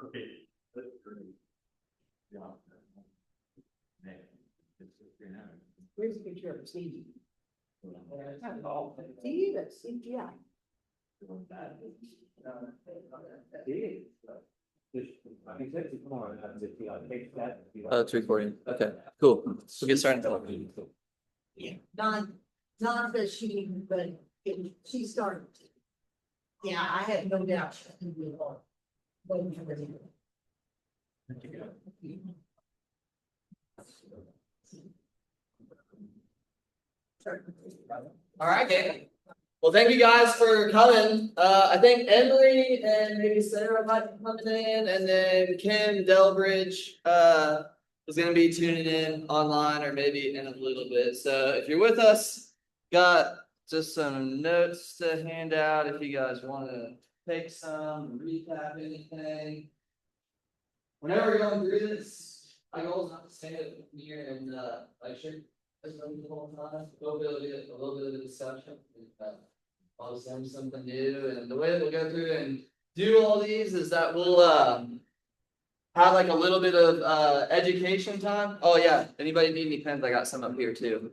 Okay. That's great. Yeah. Where's the picture of Stevie? See, that's CGI. Oh, it's recording. Okay, cool. We'll get started. Don says she, but she started. Yeah, I have no doubt she can do it all. All right, gang. Well, thank you guys for coming. I think Emily and maybe Sarah might be coming in, and then Kim Delbridge is going to be tuning in online or maybe in a little bit. So if you're with us, got just some notes to hand out if you guys want to take some, recap anything. Whenever we're going through this, my goal is not to stand up here and lecture. The whole time. A little bit of a discussion. I'll send something new, and the way that we'll go through and do all these is that we'll have like a little bit of education time. Oh yeah, anybody need any pens? I got some up here too.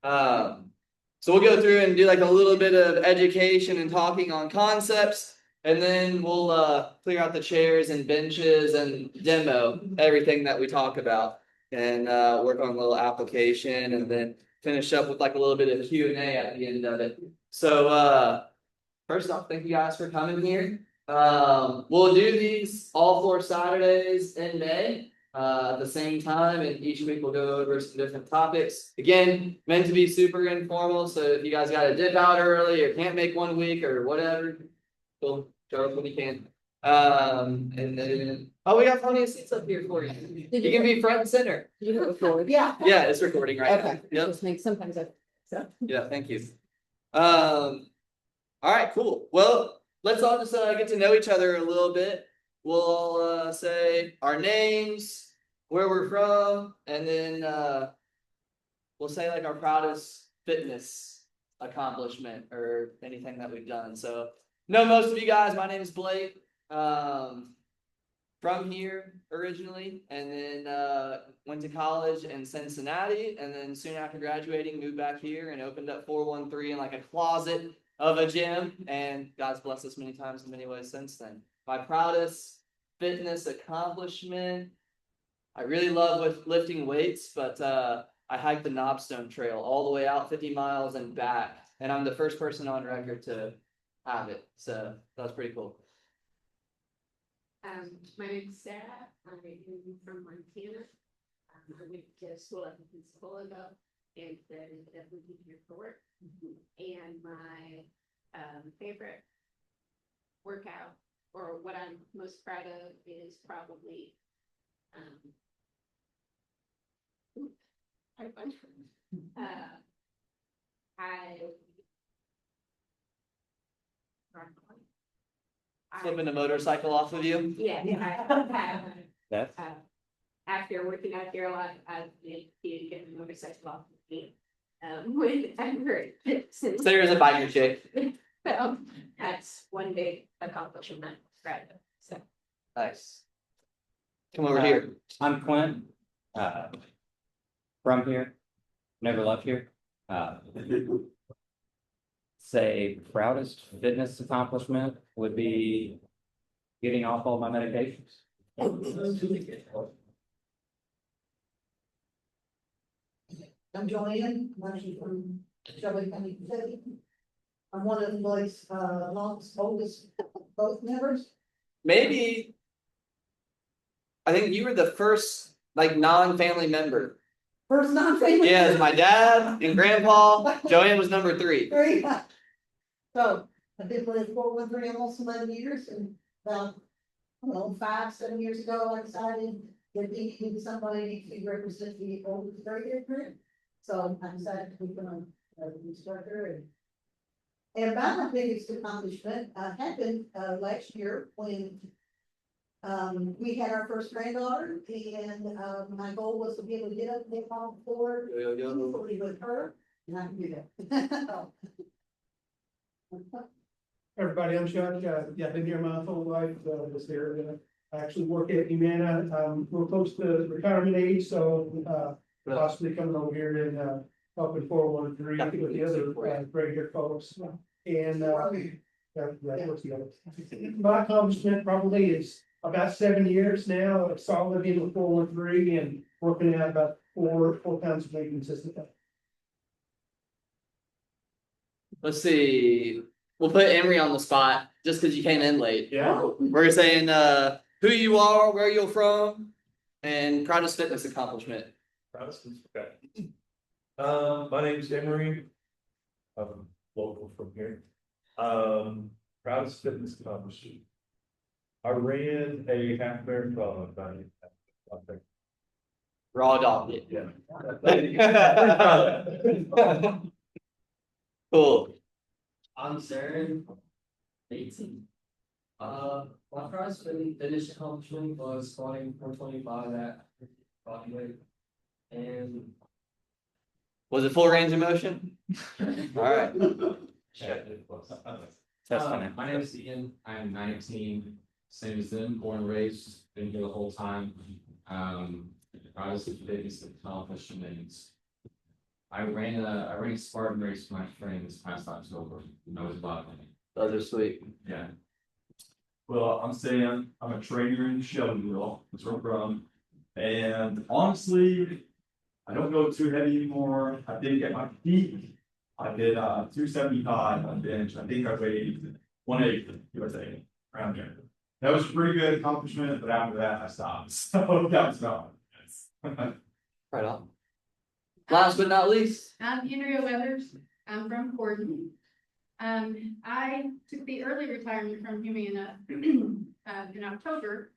So we'll go through and do like a little bit of education and talking on concepts, and then we'll clear out the chairs and benches and demo everything that we talk about. And work on a little application, and then finish up with like a little bit of Q&A at the end of it. So first off, thank you guys for coming here. We'll do these all 4 Saturdays in May at the same time, and each week we'll go over some different topics. Again, meant to be super informal, so if you guys got to dip out early or can't make one week or whatever, cool, show up when you can. And then we got plenty of seats up here for you. You can be front and center. You have record? Yeah. Yeah, it's recording right now. Okay. Yep. Just make sometimes so. Yeah, thank you. All right, cool. Well, let's all just get to know each other a little bit. We'll all say our names, where we're from, and then we'll say like our proudest fitness accomplishment or anything that we've done. So, know most of you guys. My name is Blake. From here originally, and then went to college in Cincinnati, and then soon after graduating moved back here and opened up 413 in like a closet of a gym, and God's blessed us many times in many ways since then. My proudest fitness accomplishment, I really love with lifting weights, but I hiked the Knobstone Trail all the way out 50 miles and back, and I'm the first person on record to have it, so that was pretty cool. My name is Sarah. I'm from Montana. I went to school at Pensacola and then definitely here for work. And my favorite workout, or what I'm most proud of, is probably Flipping a motorcycle off of you? Yeah, I have. After working out there a lot, I've been getting a motorcycle off of me. Whenever Sarah's a biker chick. So that's one big accomplishment. Right. So Nice. Come over here. I'm Clint. From here. Never left here. Say proudest fitness accomplishment would be getting off all my medications. I'm Joanne, I'm from Shelby County, Kentucky. I'm one of Blake's longest, oldest both members. Maybe I think you were the first like non-family member. First non-family. Yeah, it was my dad and grandpa. Joanne was number 3. Great. So I've been playing 413 almost 11 years, and about, I don't know, 5-7 years ago, I decided that we needed somebody to represent the oldest very group. So I decided to become an instructor, and about my biggest accomplishment happened last year when we had our first granddaughter, and my goal was to be able to get up and get on the floor easily with her, and I can do that. Everybody, I'm Chuck. I've been here my whole life, this area. I actually work at Humana. We're close to retirement age, so possibly coming over here and helping 413 with the other regular folks. And what's the other? My accomplishment probably is about 7 years now of solid in with 413 and working out about four times a week consistently. Let's see, we'll put Emery on the spot just because you came in late. Yeah. We're saying who you are, where you're from, and proudest fitness accomplishment. Okay. My name is Emery. I'm local from here. Proudest fitness accomplishment. I ran a half marathon about it. Raw dog it. Yeah. Cool. I'm Saren, 18. My first finish accomplishment was squatting 425 at body weight. And Was it full range of motion? All right. My name is Ian. I'm 19, same as them, born and raised, been here the whole time. I was the biggest accomplishment. I ran a Spartan race with my friend this past October. That was a lot of fun. Those are sweet. Yeah. Well, I'm Sam. I'm a trainer in Shelbyville. That's where I'm from. And honestly, I don't go too heavy anymore. I did at my peak. I did 275 on bench. I think I weighed 180 USA around there. That was a pretty good accomplishment, but after that I stopped. So that was not. Right on. Last but not least. I'm Andrea Weathers. I'm from Gordon. I took the early retirement from Humana in October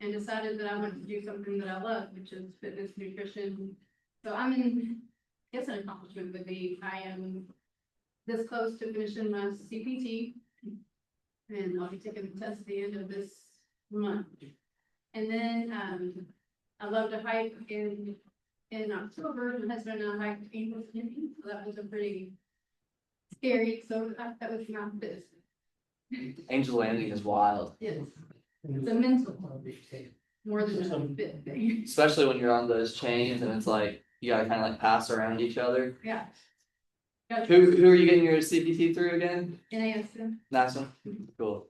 and decided that I wanted to do something that I love, which is fitness, nutrition. So I guess an accomplishment would be I am this close to finishing my CPT, and I'll be taking the test at the end of this month. And then I love to hike in October. My husband and I hiked Angels Landing, so that was a pretty scary. So that was not this. Angel Landing is wild, Yes, it's a mental more than a fit thing. especially when you're on those chains and it's like you gotta kind of like pass around each other. Yeah. Who are you getting your CPT through again? NASM. NASA. Cool.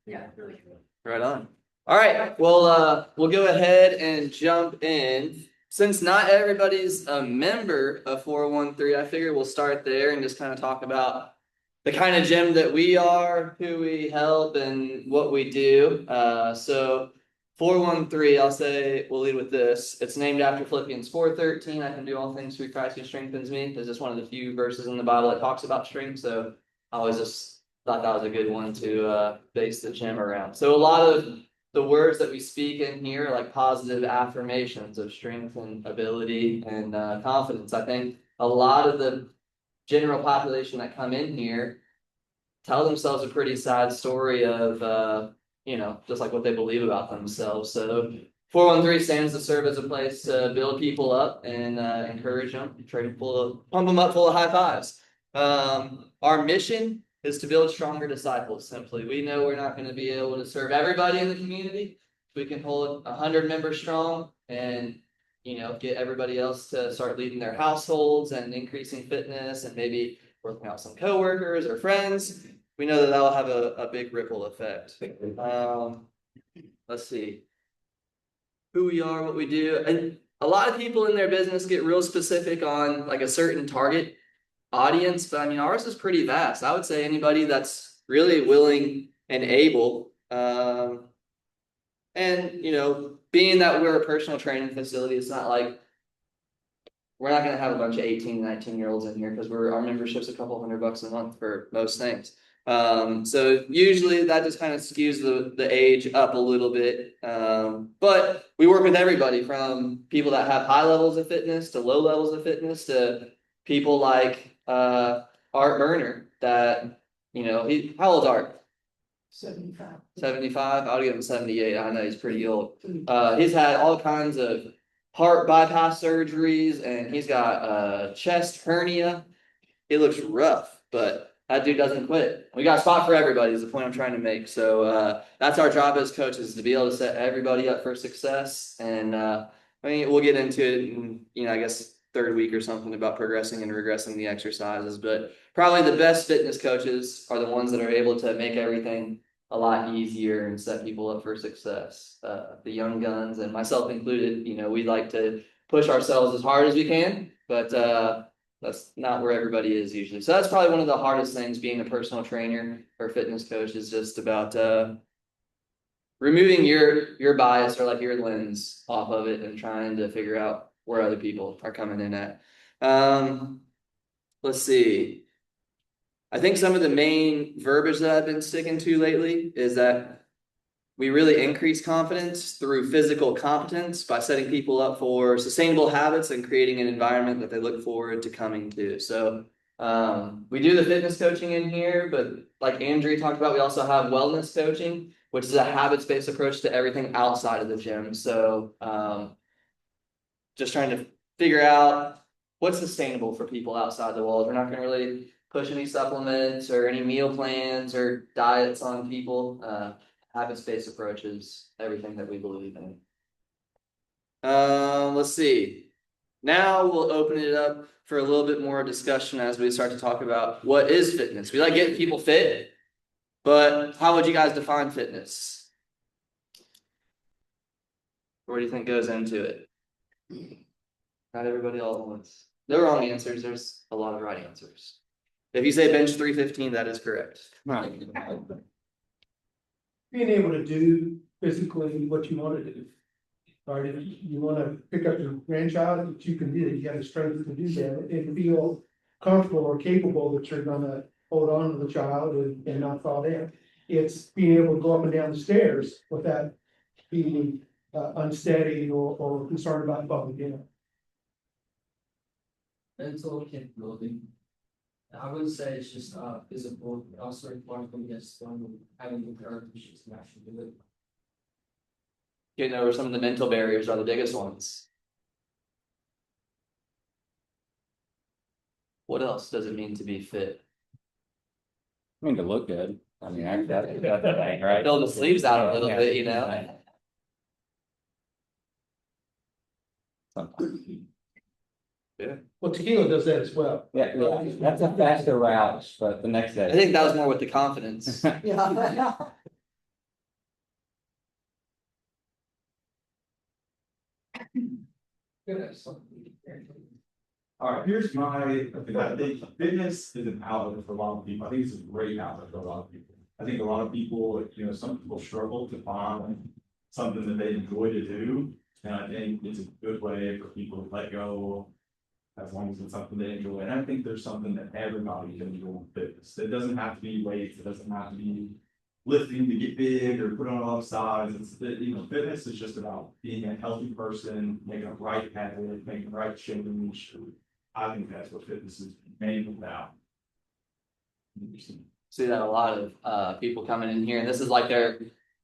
Yeah, really cool. Right on. All right. Well, we'll go ahead and jump in. Since not everybody's a member of 413, I figure we'll start there and just kind of talk about the kind of gym that we are, who we help, and what we do. So 413, I'll say we'll lead with this. It's named after Philippians 4:13. I can do all things through Christ who strengthens me. It's just one of the few verses in the Bible that talks about strength. So I always just thought that was a good one to base the gym around. So a lot of the words that we speak in here are like positive affirmations of strength and ability and confidence. I think a lot of the general population that come in here tell themselves a pretty sad story of just like what they believe about themselves. So 413 stands to serve as a place to build people up and encourage them, pump them up full of high fives. Our mission is to build stronger disciples. Simply, we know we're not going to be able to serve everybody in the community. We can hold 100 members strong and get everybody else to start leading their households and increasing fitness and maybe working out some coworkers or friends. We know that will have a big ripple effect. Let's see who we are, what we do. And a lot of people in their business get real specific on like a certain target audience, but I mean, ours is pretty vast. I would say anybody that's really willing and able. And being that we're a personal training facility, it's not like we're not going to have a bunch of 18, 19-year-olds in here because our membership's a couple $100 a month for most things. So usually that just kind of skews the age up a little bit. But we work with everybody from people that have high levels of fitness to low levels of fitness to people like Art Burner that, how old's Art? 75. 75. I'll give him 78. I know he's pretty old. He's had all kinds of heart bypass surgeries and he's got a chest hernia. It looks rough, but that dude doesn't quit. We got a spot for everybody is the point I'm trying to make. So that's our job as coaches, to be able to set everybody up for success. And I mean, we'll get into it in, I guess third week or something about progressing and regressing the exercises. But probably the best fitness coaches are the ones that are able to make everything a lot easier and set people up for success. The young guns and myself included, we like to push ourselves as hard as we can, but that's not where everybody is usually. So that's probably one of the hardest things being a personal trainer or fitness coach is just about removing your bias or like your lens off of it and trying to figure out where other people are coming in at. Let's see. I think some of the main verbiage that I've been sticking to lately is that we really increase confidence through physical competence by setting people up for sustainable habits and creating an environment that they look forward to coming to. So we do the fitness coaching in here, but like Andrew talked about, we also have wellness coaching, which is a habits-based approach to everything outside of the gym. So just trying to figure out what's sustainable for people outside the walls. We're not going to really push any supplements or any meal plans or diets on people. Habits-based approaches, everything that we believe in. Let's see. Now we'll open it up for a little bit more discussion as we start to talk about what is fitness. We like getting people fit, but how would you guys define fitness? What do you think goes into it? Not everybody all at once. No wrong answers. There's a lot of right answers. If you say bench 315, that is correct. Being able to do physically what you want to do. Right, if you want to pick up your grandchild, that you can do it, you got the strength to do that and feel comfortable or capable that you're gonna hold on to the child and not fall down. It's being able to go up and down the stairs without being unsteady or concerned about falling down. Mental capability. I would say it's just physical, but also required from this one having the characteristics to actually do it. Getting over some of the mental barriers are the biggest ones. What else does it mean to be fit? I mean, to look good. I mean, that's the thing, right? Fill the sleeves out a little bit, Yeah, Well, tequila does that as well. that's a faster route, but the next I day. think that was more with the confidence. Yeah. All right, here's my opinion. I think fitness is an outlet for a lot of people. I think it's a great outlet for a lot of people. I think a lot of people, some people struggle to find something that they enjoy to do. And I think it's a good way for people to let go as long as it's something they enjoy. And I think there's something that everybody can enjoy in fitness. It doesn't have to be weights. It doesn't have to be lifting to get big or put on a lot of size. Fitness is just about being a healthy person, making a right habit, making the right change. I think that's what fitness is mainly about. See that a lot of people coming in here, and this is like their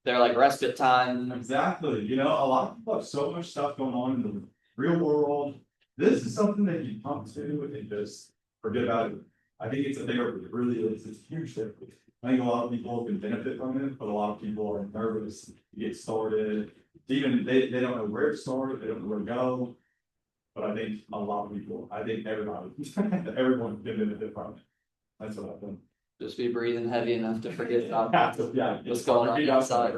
like respite time. Exactly. A lot of people have so much stuff going on in the real world. This is something that you come to and just forget about it. I think it's a big, it really is. It's a huge difference. I think a lot of people can benefit from it, but a lot of people are nervous to get started. Even they don't know where to start, they don't know where to go. But I think a lot of people, I think everybody, everyone can benefit from it. That's what I think. Just be breathing heavy enough to forget about Yeah, what's going on outside.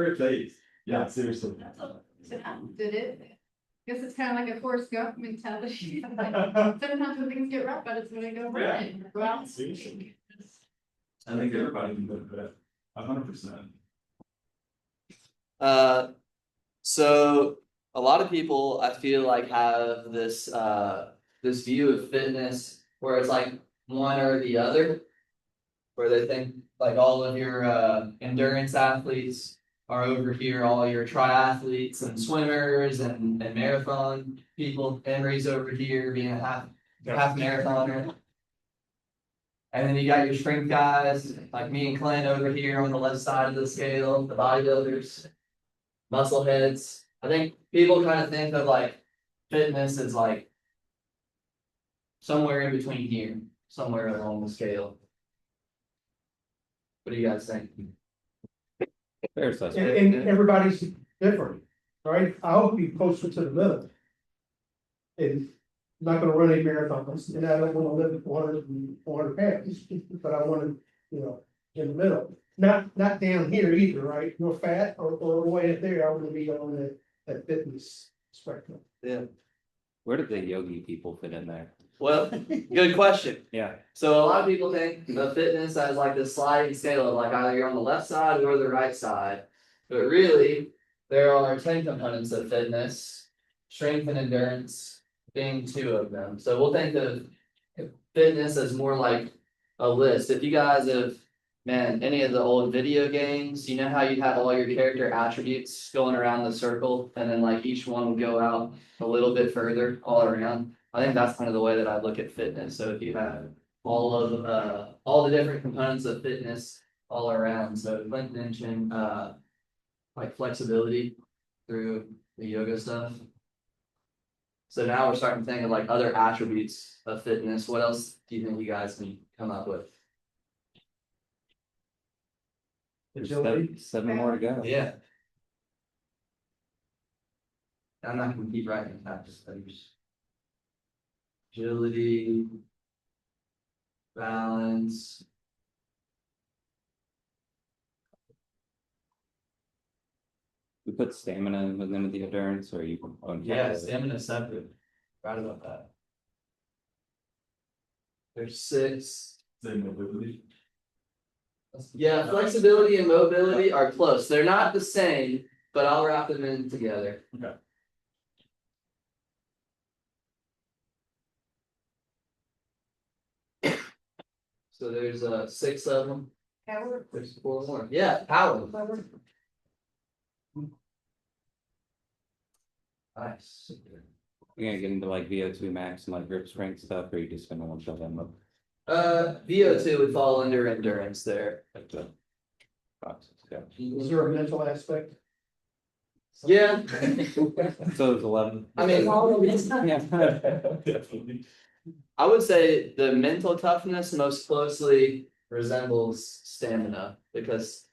Yeah, seriously. Did it? Guess it's kind of like a Forrest Gump mentality. Sometimes when things get rough, but it's when I go running. Go out and speak. I think everybody can benefit 100%. So a lot of people I feel like have this this view of fitness where it's like one or the other, where they think like all of your endurance athletes are over here, all your triathletes and swimmers and marathon people. Henry's over here being a half marathoner. And then you got your strength guys, like me and Clint over here on the left side of the scale, the bodybuilders, muscle heads. I think people kind of think of like fitness as like somewhere in between here, somewhere along the scale. What do you guys think? Fair And, assessment. and everybody's different, right? I hope be closer to the middle. And I'm not gonna run any marathons, and I don't wanna live at 400 pounds, but I wanna, in the middle. Not down here either, right? No fat or way up there, I wanna be on that fitness spectrum. Where did the yogi people fit in there? Well, good question. Yeah. So a lot of people think of fitness as like this sliding scale of like either you're on the left side or the right side. But really, there are 10 components of fitness, strength and endurance being 2 of them. So we'll think of fitness as more like a list. If you guys have, man, any of the old video games, you know how you have all your character attributes going around the circle and then like each one would go out a little bit further all around. I think that's kind of the way that I look at fitness. So if you have all the different components of fitness all around, so Clint mentioned like flexibility through the yoga stuff. So now we're starting to think of like other attributes of fitness. What else do you think you guys can come up with? There's Agility. seven more to go. Yeah. I'm not gonna keep writing facts. Agility, balance. We put stamina within the endurance, or you? on top Yeah, of it? stamina separate. Right about that. There's 6. Same mobility. Yeah, flexibility and mobility are close. They're not the same, but I'll wrap them in together. Okay. So there's 6 of them. Power. There's 4 more. Yeah, power. Nice. You're gonna get into like VO2 max and like grip strength stuff, or you just gonna want to show them up? VO2 would fall under endurance there. Like the boxes, yeah. Is there a mental aspect? Yeah, So it's 11. I mean, Yeah. Definitely. I would say the mental toughness most closely resembles stamina because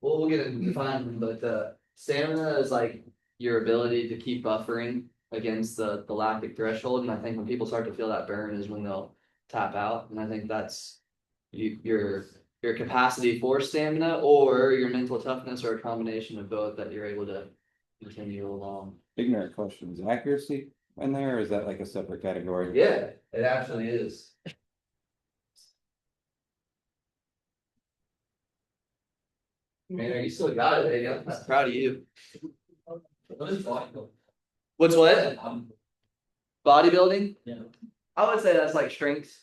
we'll get into defining, but stamina is like your ability to keep buffering against the lactic threshold. And I think when people start to feel that burn is when they'll tap out. And I think that's your capacity for stamina or your mental toughness or a combination of both that you're able to continue along. Ignorant questions. Accuracy in there, or is that like a separate category? Yeah, it actually is. Man, you still got it, Daniel. I'm proud of you. What's what? Bodybuilding? Yeah. I would say that's like strength.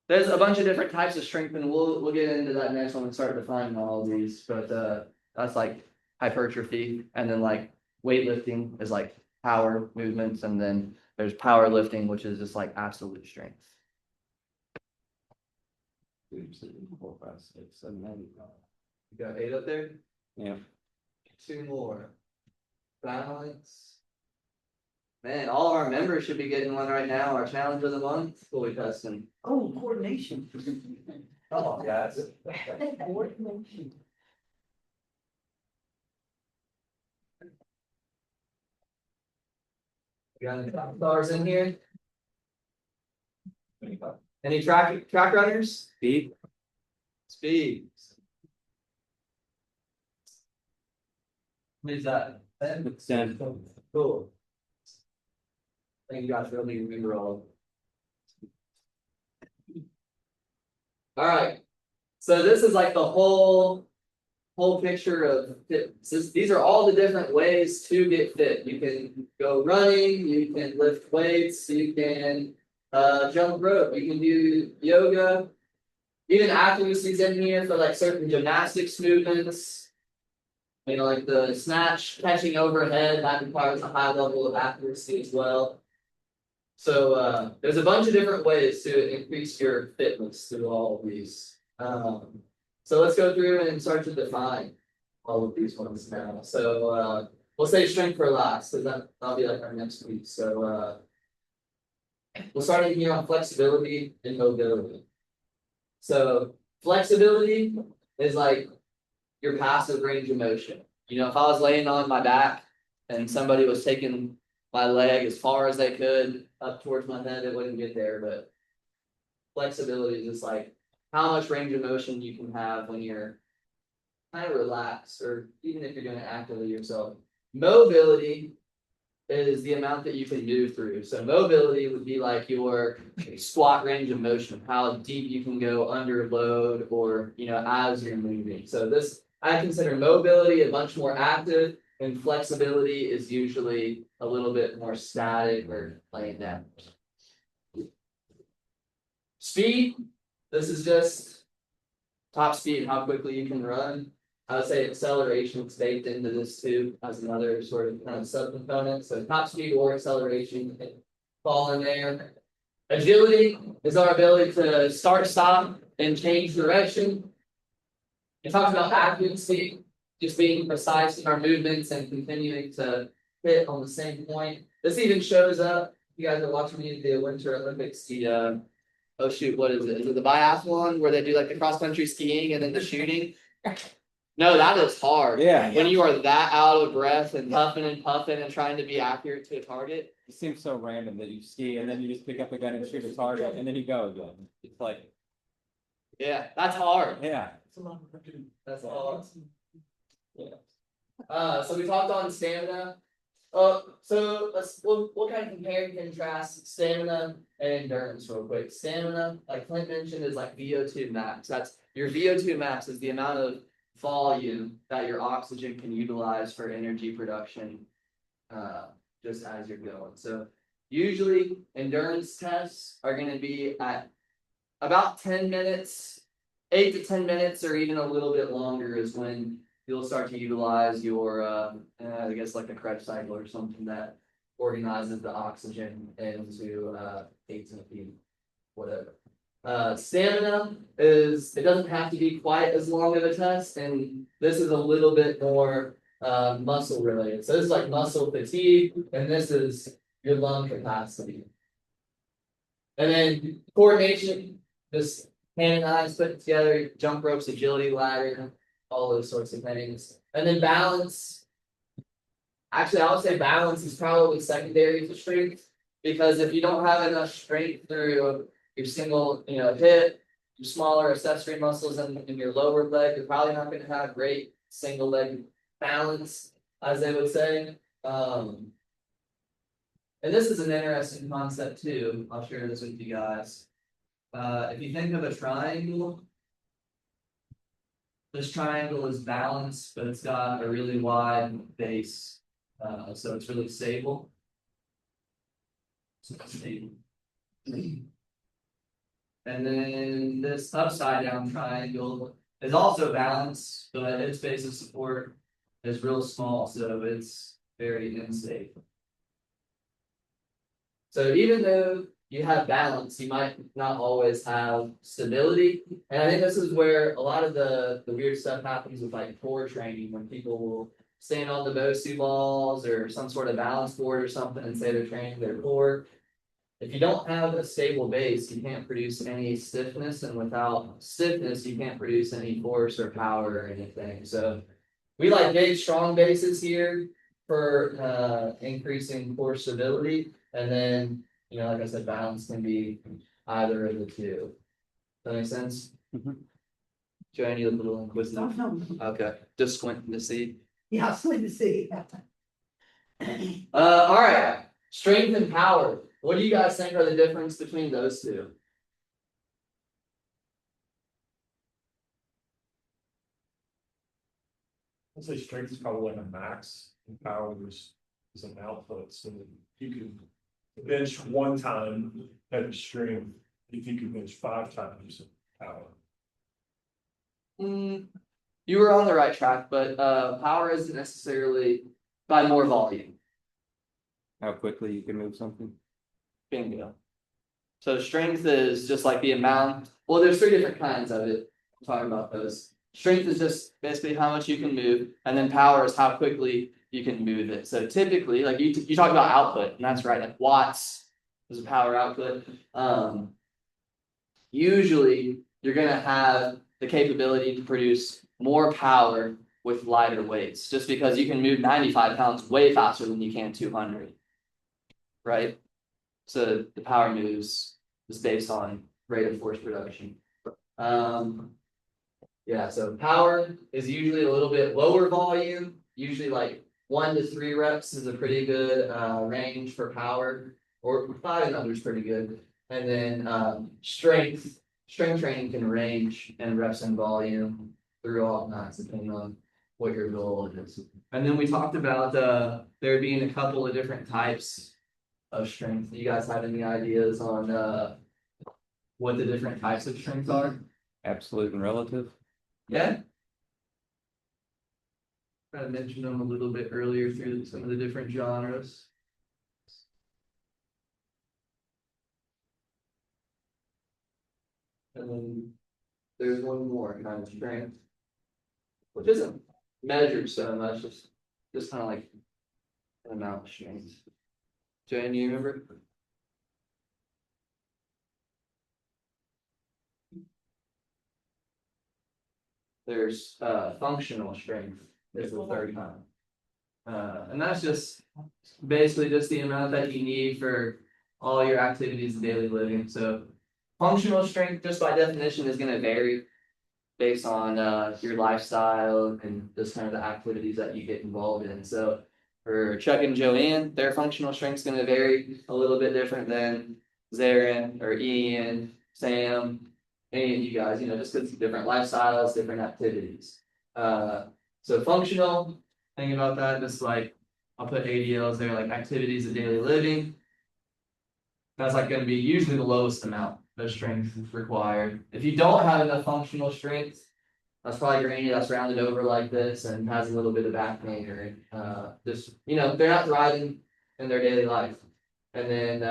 There's a bunch of different types of strength, and we'll get into that next one and start defining all of these. But that's like hypertrophy, and then like weightlifting is like power movements, and then there's powerlifting, which is just like absolute strength. 2, 3, 4, 5, 6, 7, 8. You got 8 up there? Yeah. 2 more. Balance. Man, all of our members should be getting one right now. Our challenge of the month, fully custom. Oh, coordination. Come on, guys. Coordination. Got any top stars in here? Any track runners? Speed. Speed. What is that? 10? It's 10. Cool. Thank you guys for helping me remember all. All right. So this is like the whole picture of fitness. These are all the different ways to get fit. You can go running, you can lift weights, you can jump rope, you can do yoga, even accuracy's in here for like certain gymnastics movements. You know, like the snatch catching overhead, that requires a high level of accuracy as well. So there's a bunch of different ways to increase your fitness through all of these. So let's go through and start to define all of these ones now. So we'll say strength for last, because that'll be like our next week. So we'll start in here on flexibility and mobility. So Flexibility is like your passive range of motion. You know, if I was laying on my back and somebody was taking my leg as far as they could up towards my head, it wouldn't get there. But flexibility is just like how much range of motion you can have when you're kind of relaxed, or even if you're doing it actively yourself. Mobility is the amount that you can move through. So mobility would be like your squat range of motion, how deep you can go under load or, you know, as you're moving. So this, I consider mobility a bunch more active, and flexibility is usually a little bit more static or laying down. Speed, this is just top speed, how quickly you can run. I would say acceleration is baked into this too as another sort of kind of subcomponent. So top speed or acceleration can fall in there. Agility is our ability to start, stop, and change direction. It talks about accuracy, just being precise in our movements and continuing to hit on the same point. This even shows up. You guys are watching me at the Winter Olympics. The oh shoot, what is it? Is it the biathlon where they do like the cross country skiing and then the shooting? No, that is hard. Yeah. When you are that out of breath and puffing and trying to be accurate to a target. It seems so random that you ski and then you just pick up a gun and shoot a target and then you go again. It's like, Yeah, that's hard. yeah. That's hard. Yeah. So we talked on stamina. So we'll kind of compare and contrast stamina and endurance real quick. Stamina, like Clint mentioned, is like VO2 max. That's your VO2 max is the amount of volume that your oxygen can utilize for energy production, just as you're going. So usually endurance tests are going to be at about 10 minutes, 8 to 10 minutes, or even a little bit longer is when you'll start to utilize your, I guess like a Krebs cycle or something that organizes the oxygen into ATP, whatever. Stamina is, it doesn't have to be quite as long of a test, and this is a little bit more muscle related. So this is like muscle fatigue, and this is your lung capacity. And then coordination, just hand and eyes put together, jump ropes, agility ladder, all those sorts of things. And then balance. Actually, I would say balance is probably secondary to strength, because if you don't have enough strength through your single, hip, your smaller accessory muscles in your lower leg, you're probably not going to have great single leg balance, as they would say. And this is an interesting concept too. I'll share this with you guys. If you think of a triangle, this triangle is balanced, but it's got a really wide base, so it's really stable. So it's stable. And then this upside down triangle is also balanced, but its base of support is real small, so it's very unstable. So even though you have balance, you might not always have stability. And I think this is where a lot of the weird stuff happens with like core training, when people will stand on the BOSU balls or some sort of balance board or something and say they're training their core. If you don't have a stable base, you can't produce any stiffness, and without stiffness, you can't produce any force or power or anything. So we like big, strong bases here for increasing core stability, and then, like I said, balance can be either of the two. Does that make sense? Mm-hmm. Joanne, you look a little inquisitive. No. Okay, just squinting to see. Yeah, it's good to see. All right, strength and power. What do you guys think are the difference between those two? I'd say strength is probably like a max, and power is an output, so you can bench one time at strength, if you can bench 5 times power. You were on the right track, but power isn't necessarily by more volume. How quickly you can move something. Bingo. So strength is just like the amount. Well, there's 3 different kinds of it. I'm talking about those. Strength is just basically how much you can move, and then power is how quickly you can move it. So typically, like you talk about output, and that's right. Like watts is a power output. Usually, you're gonna have the capability to produce more power with lighter weights, just because you can move 95 pounds way faster than you can 200. Right? So the power moves is based on rate of force production. Yeah, so power is usually a little bit lower volume, usually like 1 to 3 reps is a pretty good range for power, or 5 and under is pretty good. And then strength training can range in reps and volume through all nights, depending on what your goal is. And then we talked about there being a couple of different types of strength. Do you guys have any ideas on what the different types of strength are? Absolute and relative. Yeah. I mentioned them a little bit earlier through some of the different genres. And then there's one more kind of strength, which isn't measured so much, just kind of like an amount of strength. Jane, do you remember? There's functional strength is the third kind. And that's just basically just the amount that you need for all your activities of daily living. So functional strength, just by definition, is going to vary based on your lifestyle and just kind of the activities that you get involved in. So for Chuck and Joanne, their functional strength is going to vary a little bit different than Zarin or Ian, Sam, any of you guys, just because different lifestyles, different activities. So functional, think about that, just like I'll put ADLs there, like activities of daily living. That's like going to be usually the lowest amount of strength required. If you don't have enough functional strength, that's probably granny that's rounded over like this and has a little bit of back pain or just, they're not thriving in their daily life. And then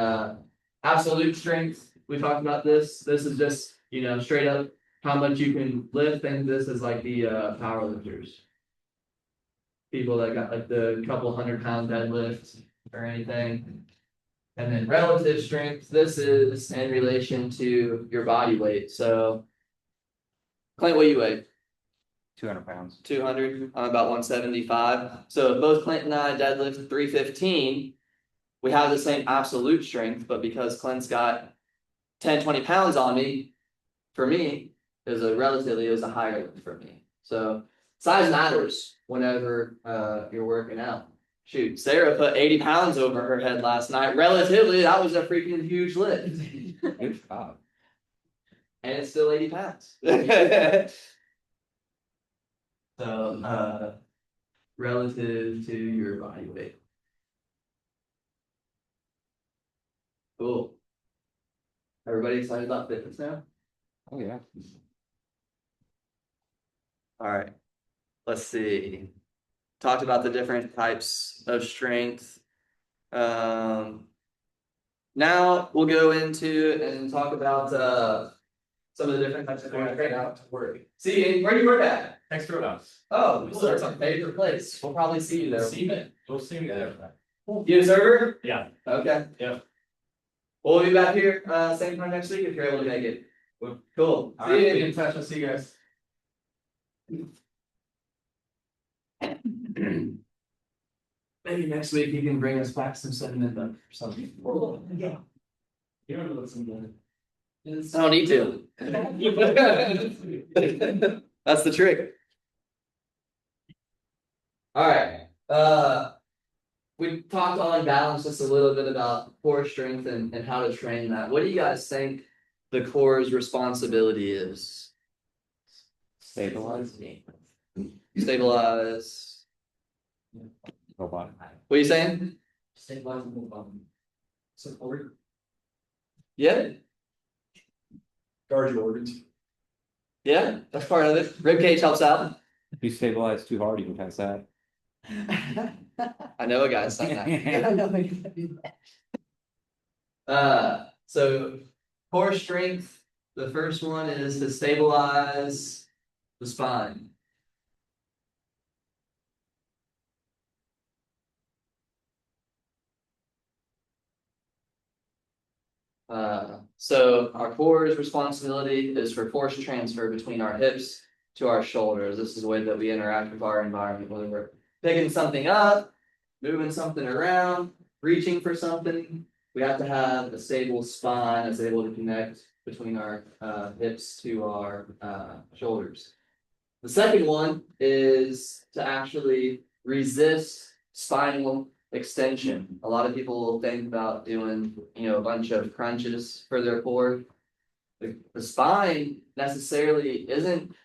absolute strength, we talked about this. This is just, straight up how much you can lift. And this is like the power lifters. People that got like the couple 100-pound deadlift or anything. And then relative strength, this is in relation to your body weight. So, Clint, what do you weigh? 200 pounds. 200. I'm about 175. So if both Clint and I deadlift 315, we have the same absolute strength, but because Clint's got 10, 20 pounds on me, for me, it was a higher lift for me. So size matters whenever you're working out. Shoot, Sarah put 80 pounds over her head last night. Relatively, that was a freaking huge lift. Good job. And it's still 80 pounds. So, relative to your body weight. Cool. Everybody excited about fitness now? Oh yeah. All right. Let's see. Talked about the different types of strength. Now we'll go into and talk about some of the different types of strength. Out to work. See, where do you work at? Thanks for us. Oh, cool. That's our favorite place. We'll probably see you there. We'll see you there. You a server? Yeah. Okay. Yeah. We'll be back here same time next week if you're able to make it. Cool. All See right, you. be in touch. I'll see you guys. Maybe next week you can bring us back some cinnamon bun or something. Yeah. You don't know what's in there. I don't need to. That's the trick. All right. We talked on balance just a little bit about core strength and how to train that. What do you guys think the core's responsibility is? Stabilize. Stabilize. Robot. What are you saying? Stabilizing the body. Support. Yeah. Guard your organs. Yeah, that's part of it. Rib cage helps out. If you stabilize too hard, you can pass that. I know a guy's done that. So core strength, the first one is to stabilize the spine. So our core's responsibility is for force transfer between our hips to our shoulders. This is the way that we interact with our environment, whether we're picking something up, moving something around, reaching for something. We have to have a stable spine that's able to connect between our hips to our shoulders. The second one is to actually resist spinal extension. A lot of people think about doing, a bunch of crunches for their core. The spine necessarily isn't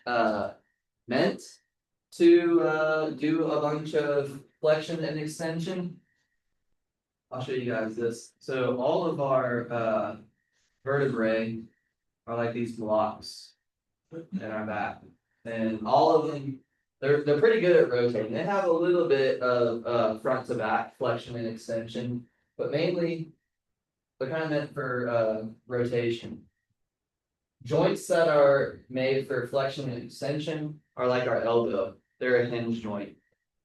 meant to do a bunch of flexion and extension. I'll show you guys this. So all of our vertebrae are like these blocks in our back, and all of them they're pretty good at rotating. They have a little bit of front to back flexion and extension, but mainly they're kind of meant for rotation. Joints that are made for flexion and extension are like our elbow. They're a hinge joint.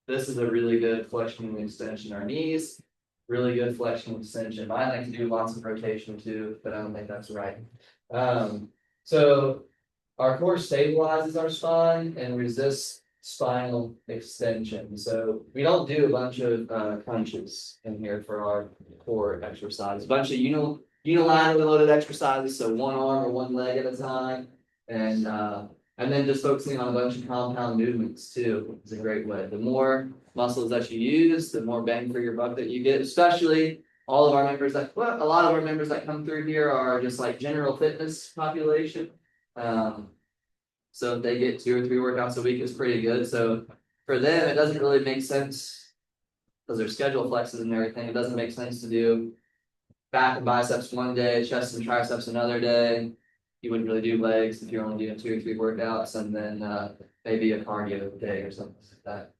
This is a really good flexion and extension. Our knees, really good flexion and extension. I like to do lots of rotation too, but I don't think that's right. So our core stabilizes our spine and resists spinal extension. So we don't do a bunch of crunches in here for our core exercise. A bunch of unilaterally loaded exercises, so one arm or one leg at a time, and then just focusing on a bunch of compound movements too is a great way. The more muscles that you use, the more bang for your buck that you get. Especially all of our members a lot of our members that come through here are just like general fitness population. So if they get 2 or 3 workouts a week, it's pretty good. So for them, it doesn't really make sense because their schedule flexes and everything. It doesn't make sense to do back and biceps one day, chest and triceps another day. You wouldn't really do legs if you're only doing 2 or 3 workouts, and then maybe a cardio day or something like that.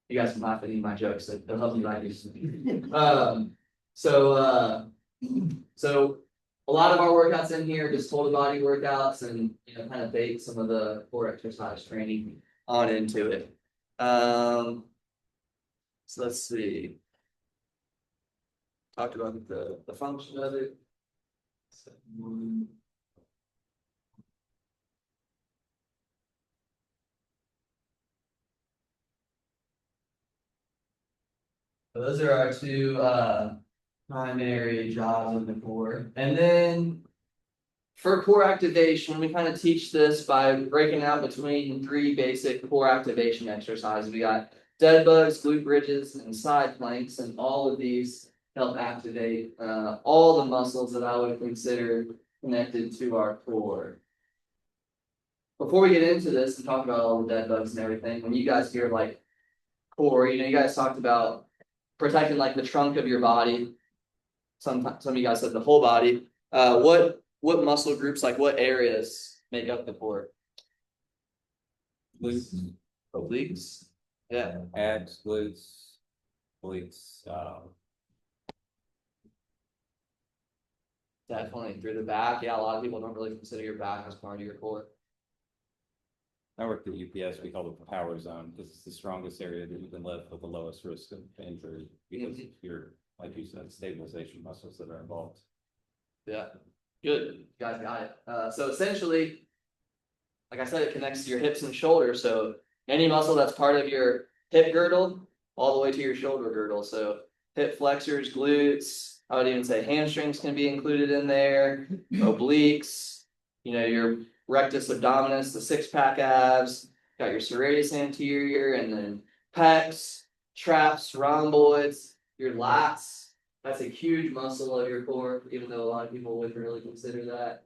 You guys can laugh at any of my jokes. They'll help me like these. So a lot of our workouts in here are just total body workouts, and kind of bake some of the core exercise training on into it. So let's see. Talked about the function of it. So those are our 2 primary jobs of the core. And then for core activation, we kind of teach this by breaking out between 3 basic core activation exercises. We got dead bugs, glute bridges, and side planks, and all of these help activate all the muscles that I would consider connected to our core. Before we get into this and talk about all the dead bugs and everything, when you guys hear like core, you guys talked about protecting like the trunk of your body. Some of you guys said the whole body. What muscle groups, like what areas make up the core? Glutes. Obliques. Yeah. Abs, glutes, obliques, Definitely through the back. Yeah, a lot of people don't really consider your back as part of your core. I worked at UPS, we call it the power zone, because it's the strongest area that you can lift with the lowest risk of injury, because you're, like you said, stabilization muscles that are involved. Yeah, good. You guys got it. So essentially, like I said, it connects to your hips and shoulders. So any muscle that's part of your hip girdle, all the way to your shoulder girdle. So hip flexors, glutes, I would even say hamstrings can be included in there, obliques, your rectus abdominis, the 6-pack abs, got your serratus anterior, and then pecs, traps, rhomboids, your lats. That's a huge muscle of your core, even though a lot of people wouldn't really consider that.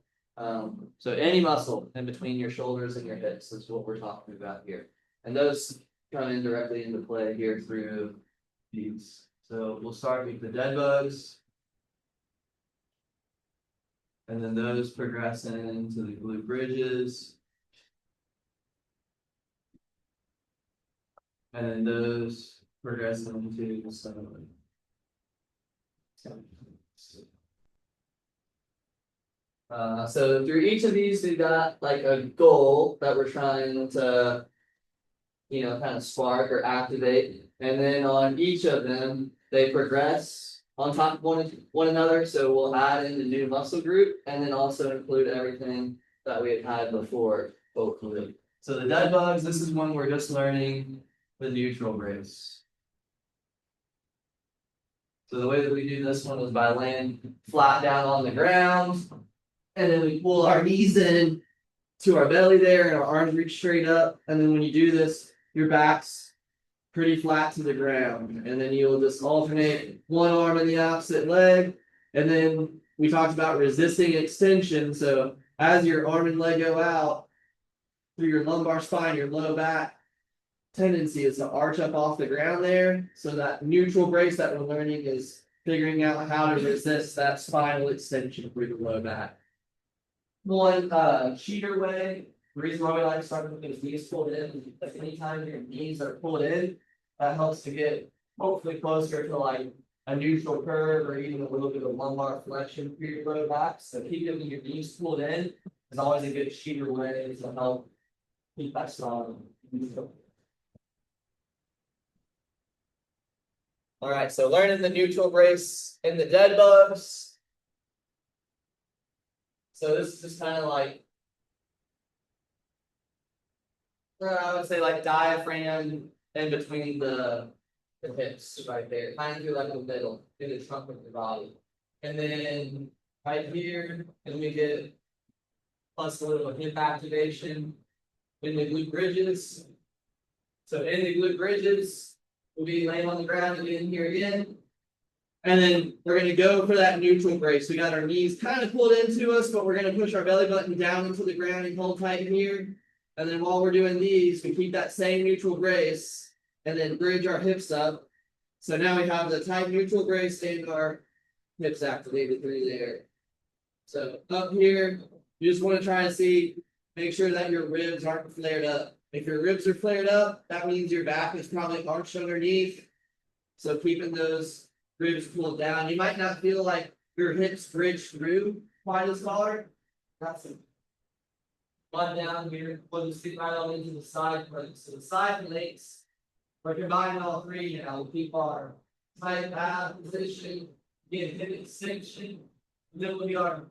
So any muscle in between your shoulders and your hips is what we're talking about here. And those come in directly into play here through these. So we'll start with the dead bugs. And then those progress into the glute bridges. And then those progress into the stomach. So through each of these, we've got like a goal that we're trying to, kind of spark or activate. And then on each of them, they progress on top of one another, so we'll add in the new muscle group and then also include everything that we had before, hopefully. So the dead bugs, this is one we're just learning the neutral brace. So the way that we do this one is by laying flat down on the ground, and then we pull our knees in to our belly there, and our arms reach straight up. And then when you do this, your back's pretty flat to the ground, and then you'll just alternate one arm and the opposite leg. And then we talked about resisting extension. So as your arm and leg go out through your lumbar spine, your low back tendency is to arch up off the ground there. So that neutral brace that we're learning is figuring out how to resist that spinal extension through the low back. One cheater way, the reason why we like to start with those knees pulled in, like anytime your knees are pulled in, that helps to get hopefully closer to like a neutral curve or even a little bit of lumbar flexion through your low back. So keeping your knees pulled in is always a good cheater way to help keep that strong. All right, so learning the neutral brace in the dead bugs. So this is just kind of like, I would say like diaphragm in between the hips right there, kind of through like the middle, through the trunk of your body. And then right here, and we get plus a little hip activation in the glute bridges. So in the glute bridges, we'll be laying on the ground and in here again. And then we're going to go for that neutral brace. We got our knees kind of pulled into us, but we're going to push our belly button down into the ground and hold tight in here. And then while we're doing these, we keep that same neutral brace and then bridge our hips up. So now we have the tight neutral brace and our hips activated through there. So up here, you just want to try and make sure that your ribs aren't flared up. If your ribs are flared up, that means your back is probably arched underneath. So keeping those ribs pulled down. You might not feel like your hips bridge through quite as hard. That's it. Butt down here, put the feet right on into the side plates. So the side plates, we're combining all three now. We'll keep our tight ab position, get hip extension. Then we'll be our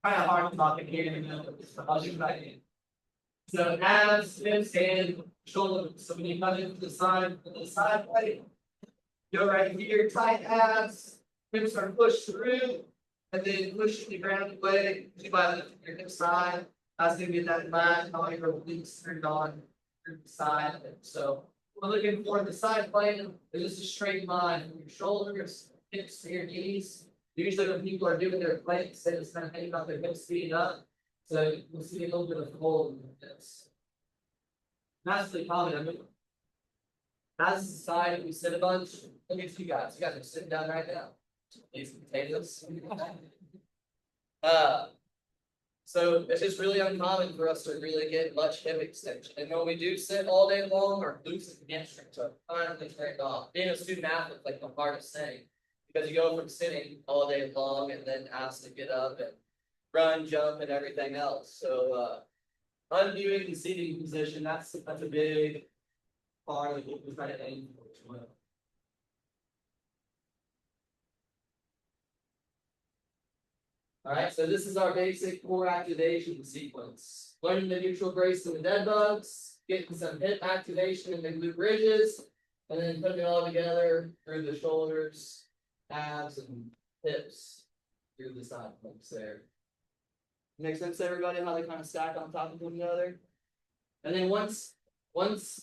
kind of hard to talk in here in a minute. I'll do that in. So abs, hips, and shoulders. So when you come into the side plate, go right here, tight abs, hips are pushed through, and then push the ground away by lifting your hip side. That's gonna get that back, how your obliques turned on through the side. So we're looking for the side plate is just a straight line from your shoulders, hips to your knees. Usually when people are doing their planks, they just kind of hang about their hips speed up. So we'll see a little bit of fold in this. That's really common. I mean, as a society, we sit a bunch. Look at you guys. You guys are sitting down right now. These potatoes. So it's just really uncommon for us to really get much hip extension. And when we do sit all day long, our glutes and hamstrings are finally turned off. Being a student athlete is like the hardest thing because you go from sitting all day long and then asked to get up and run, jump, and everything else. So undoing the seating position, that's a big part of what we try to aim for as well. All right, so this is our basic core activation sequence. Learning the neutral brace in the dead bugs, getting some hip activation in the glute bridges, and then putting it all together through the shoulders, abs, and hips through the side planks there. Make sense to everybody how they kind of stack on top of one another? And then once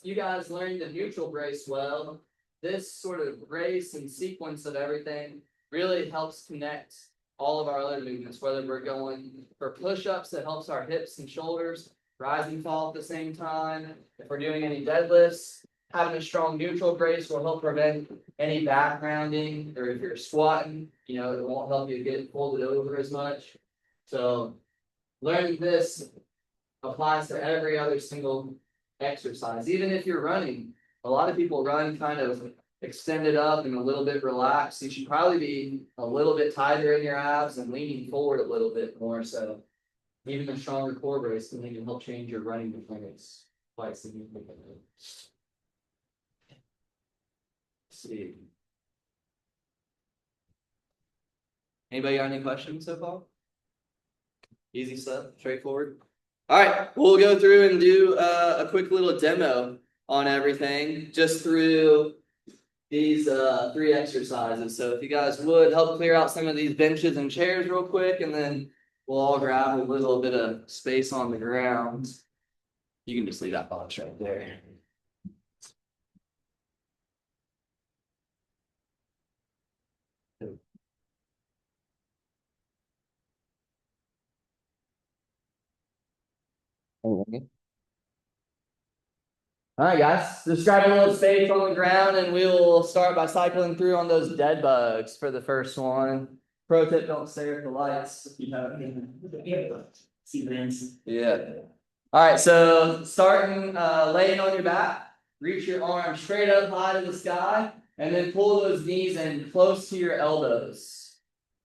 you guys learn the neutral brace well, this sort of brace and sequence of everything really helps connect all of our other movements, whether we're going for push-ups that helps our hips and shoulders rise and fall at the same time. If we're doing any deadlifts, having a strong neutral brace will help prevent any back rounding, or if you're squatting, it won't help you get folded over as much. So learning this applies to every other single exercise. Even if you're running, a lot of people run kind of extended up and a little bit relaxed. You should probably be a little bit tighter in your abs and leaning forward a little bit more. So even a stronger core brace can help change your running performance quite significantly. Let's see. Anybody got any questions so far? Easy stuff, straightforward. All right, we'll go through and do a quick little demo on everything, just through these 3 exercises. So if you guys would help clear out some of these benches and chairs real quick, and then we'll all grab a little bit of space on the ground. You can just leave that box right there. All right, guys, just grab a little space on the ground and we'll start by cycling through on those dead bugs for the first one. Pro tip, don't stare at the lights. Yeah. All right, so starting laying on your back, reach your arms straight up high to the sky, and then pull those knees in close to your elbows.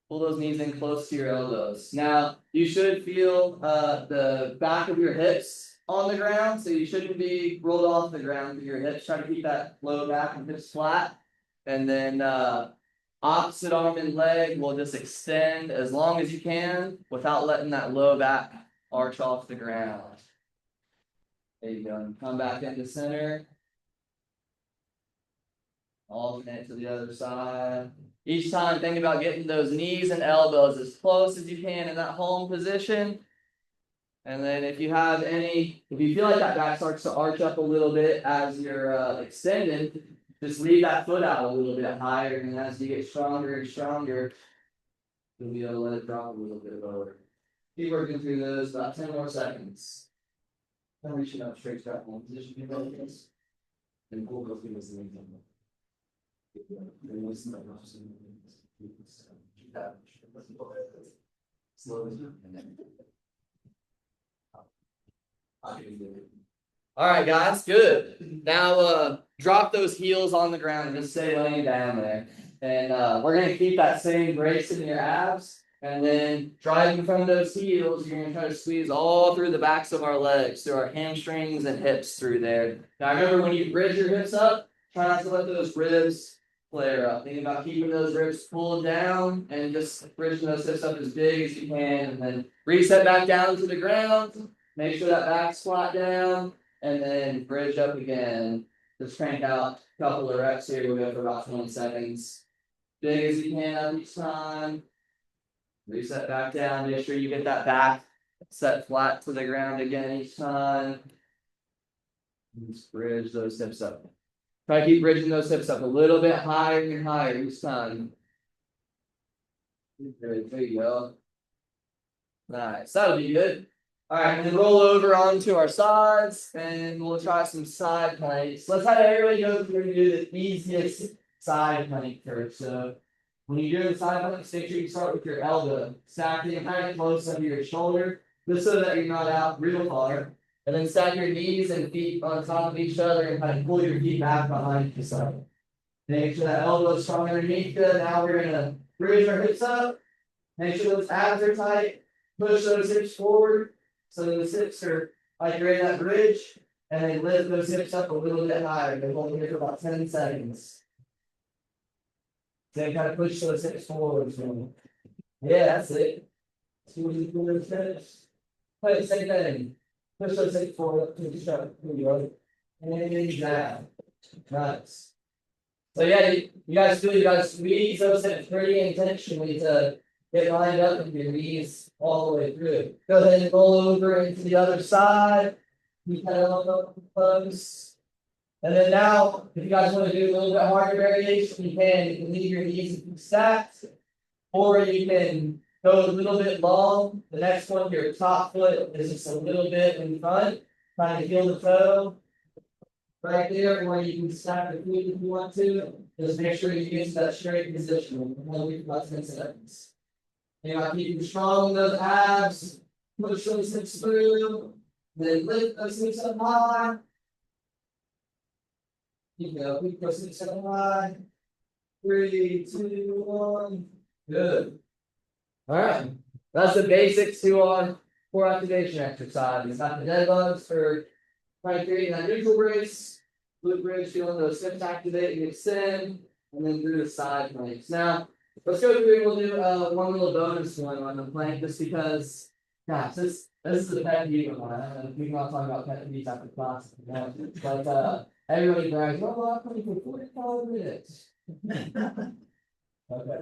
Pull those knees in close to your elbows. Now, you should feel the back of your hips on the ground, so you shouldn't be rolled off the ground with your hips. Try to keep that low back and hips flat. And then opposite arm and leg will just extend as long as you can without letting that low back arch off the ground. There you go. Come back into center. Alternate to the other side. Each time, think about getting those knees and elbows as close as you can in that home position. And then if you feel like that back starts to arch up a little bit as you're extending, just leave that foot out a little bit higher. And as you get stronger and stronger, you'll be able to let it drop a little bit lower. Keep working through those, about 10 more seconds. Then reaching up straight to that one position. And we'll go through this in All right, guys, good. Now drop those heels on the ground and just stay laying down there. And we're going to keep that same brace in your abs. And then driving from those heels, you're going to try to squeeze all through the backs of our legs, through our hamstrings and hips through there. Now remember, when you bridge your hips up, try not to let those ribs flare up. Think about keeping those ribs pulled down and just bridging those hips up as big as you can. And then reset back down to the ground. Make sure that back's flat down. And then bridge up again. Just crank out a couple of reps here. We'll go for about 20 seconds. Big as you can each time. Reset back down. Make sure you get that back set flat to the ground again each time. Just bridge those hips up. Try to keep bridging those hips up a little bit higher and higher each time. There you go. Nice. That'll be good. All right, and then roll over onto our sides, and we'll try some side planks. Let's have everybody go through and do the easiest side plank first. So when you do the side planks, make sure you start with your elbow, stacking kind of close under your shoulder, just so that you're not out real far. And then stack your knees and feet on top of each other and kind of pull your feet back behind you. So make sure that elbow is strong underneath you. Now we're gonna bridge our hips up. Make sure those abs are tight. Push those hips forward. So those hips are like you're in that bridge. And then lift those hips up a little bit higher. They're holding it for about 10 seconds. Then kind of push those hips forward. Yeah, that's it. See what you do those hips. Play the same thing. Push those hips forward to the shoulder. Here we go. And down. Nice. So yeah, you guys squeeze those hips pretty intentionally to get lined up with your knees all the way through. Go ahead and roll over into the other side. You kind of look up close. And then now, if you guys want to do a little bit harder variation, you can. You can leave your knees stacked, or you can go a little bit long. The next one, your top foot is just a little bit in front, trying to feel the toe right there, or you can stack the feet if you want to. Just make sure you get to that straight position. We'll leave about 10 seconds. You know, keep strong in those abs, push those hips through, then lift those hips up high. You go, keep those hips up high. 3, 2, 1. Good. All right. That's the basics to our core activation exercise. It's got the dead bugs for trying to create that neutral brace, glute bridge, feeling those hips activate and extend, and then through the side planks. Now, let's go through and we'll do one little bonus one on the plank just because, gosh, this is a pet peeve of mine. We can all talk about pet peeves after class. You know? But everybody brags, oh, well, I'm playing for 45 minutes. Okay.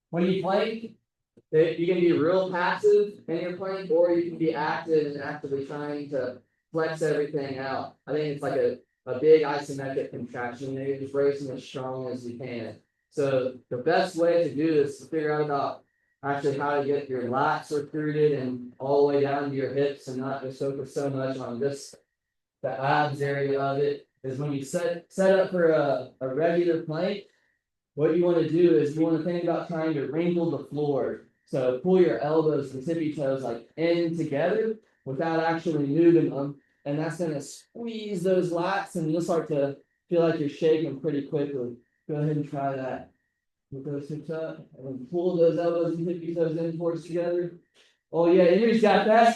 When you plank, you can be real passive in your plank, or you can be active and actively trying to flex everything out. I think it's like a big isometric contraction. You're just raising as strong as you can. So the best way to do this is to figure out about actually how to get your lats recruited and all the way down to your hips and not just focus so much on this, the abs area of it. Is when you set up for a regular plank, what you want to do is you want to think about trying to wrinkle the floor. So pull your elbows and tippy toes like in together without actually moving them. And that's going to squeeze those lats and you'll start to feel like you're shaking pretty quickly. Go ahead and try that. Put those hips up and then pull those elbows and tippy toes in towards together. Oh yeah, Henry's got that.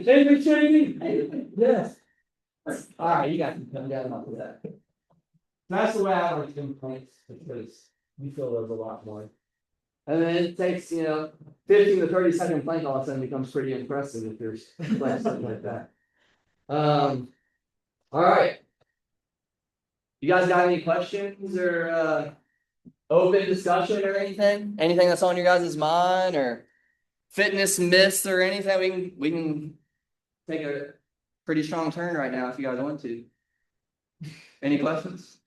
Henry's shaking. Yes. All right, you guys can come down off of that. That's the way I like doing planks because you feel those a lot more. And then it takes, 15 to 30-second plank all of a sudden becomes pretty impressive if there's something like that. All right. You guys got any questions or open discussion or anything? Anything that's on your guys' mind or fitness myths or anything? We can take a pretty strong turn right now if you guys want to. Any questions?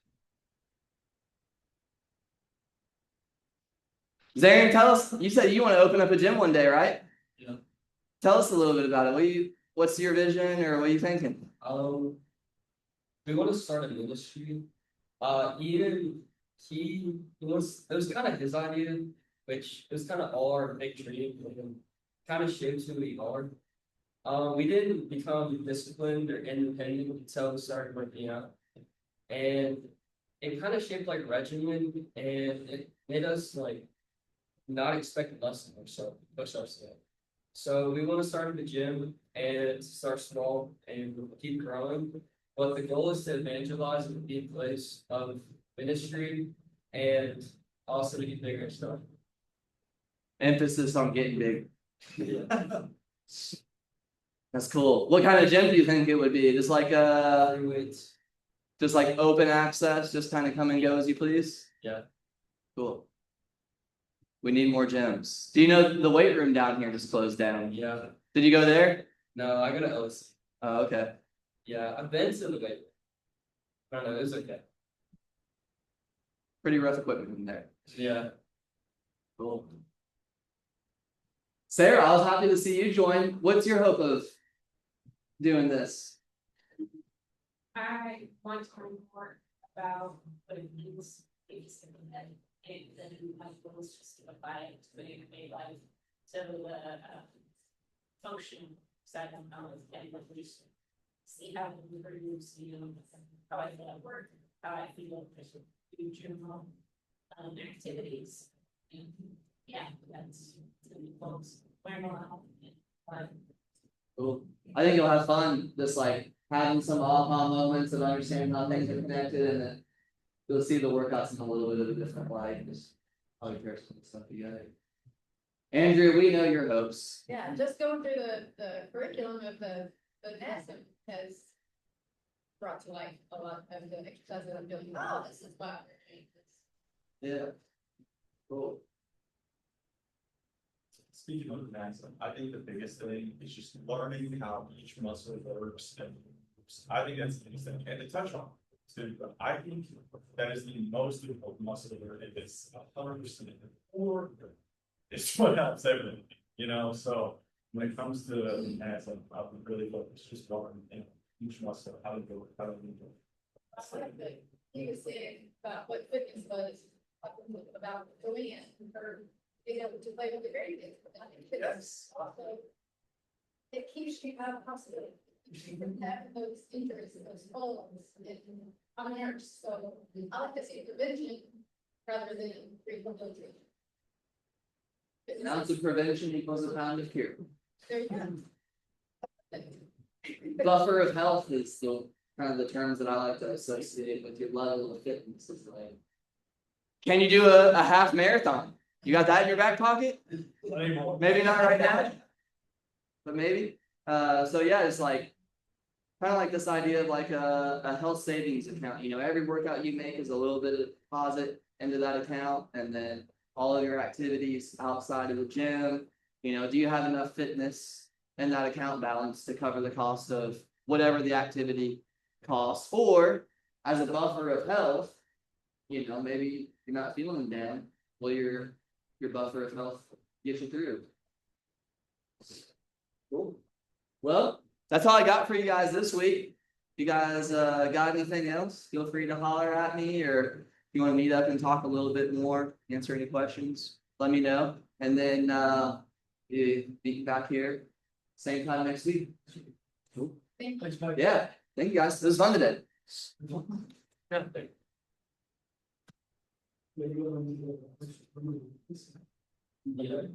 Zarian, tell us, you said you want to open up a gym one day, right? Yeah. Tell us a little bit about it. What's your vision or what are you thinking? We want to start a ministry. Ian, it was kind of his idea, which was kind of all our big dream, and kind of shaped who we are. We didn't become disciplined or independent until we started working out, and it kind of shaped like regimen, and it made us like not expect less of ourselves, push ourselves. So we want to start the gym and start small and keep growing. But the goal is to evangelize and be a place of ministry and also to get bigger stuff. Emphasis on getting big. That's cool. What kind of gym do you think it would be? Just like open access, just kind of come and go as you please? Yeah. Cool. We need more gyms. Do you know the weight room down here just closed down? Yeah. Did you go there? No, I gotta LC. Oh, okay. Yeah, I've been to the weight. I don't know, it was okay. Pretty rough equipment in there. Yeah. Cool. Sarah, I was happy to see you join. What's your hope of doing this? I want to learn more about what it means to be and then my goal is just to apply it to my life. So the function side of knowledge and at least see how it improves, how I feel at work, how I feel do general activities. And yeah, that's gonna be folks learn a lot. Cool. I think you'll have fun just like having some aha moments of understanding how things are connected, and then you'll see the workouts in a little bit of a different light and just how you pair some stuff together. Andrea, we know your hopes. Yeah, just going through the curriculum of the NASM has brought to life a lot of the exercises that I'm doing. Oh, this is why we're doing this. Yeah. Cool. Speaking of that, I think the biggest thing is just learning how each muscle works, and I think that's the biggest thing. And to touch on too, I think that is the most difficult muscle to learn. If it's 100%, or it's what helps everything, So when it comes to ads, I would really focus just on each muscle, how to do it, how to do it. I like that you were saying about what fitness was about doing it or being able to play with the very things. I think fitness also, it keeps you out of hospital. From having those injuries and those falls and unerrors. So I like to see prevention rather than rehabilitation. Ounce of prevention equals a pound of cure. There you go. Buffer of health is the kind of the terms that I like to associate with your level of fitness. Is like Can you do a half marathon? You got that in your back pocket? Maybe not right now. But maybe, so yeah, it's like. Kind of like this idea of like a health savings account, you know, every workout you make is a little bit of deposit into that account, and then all of your activities outside of the gym, you know, do you have enough fitness in that account balance to cover the cost of whatever the activity costs, or as a buffer of health, you know, maybe you're not feeling down, well, your buffer of health gets you through. Cool. Well, that's all I got for you guys this week. If you guys got anything else, feel free to holler at me, or if you want to meet up and talk a little bit more, answer any questions, let me know. And then be back here same time next week. Thank you. Yeah, thank you guys. This was fun today. Maybe we'll-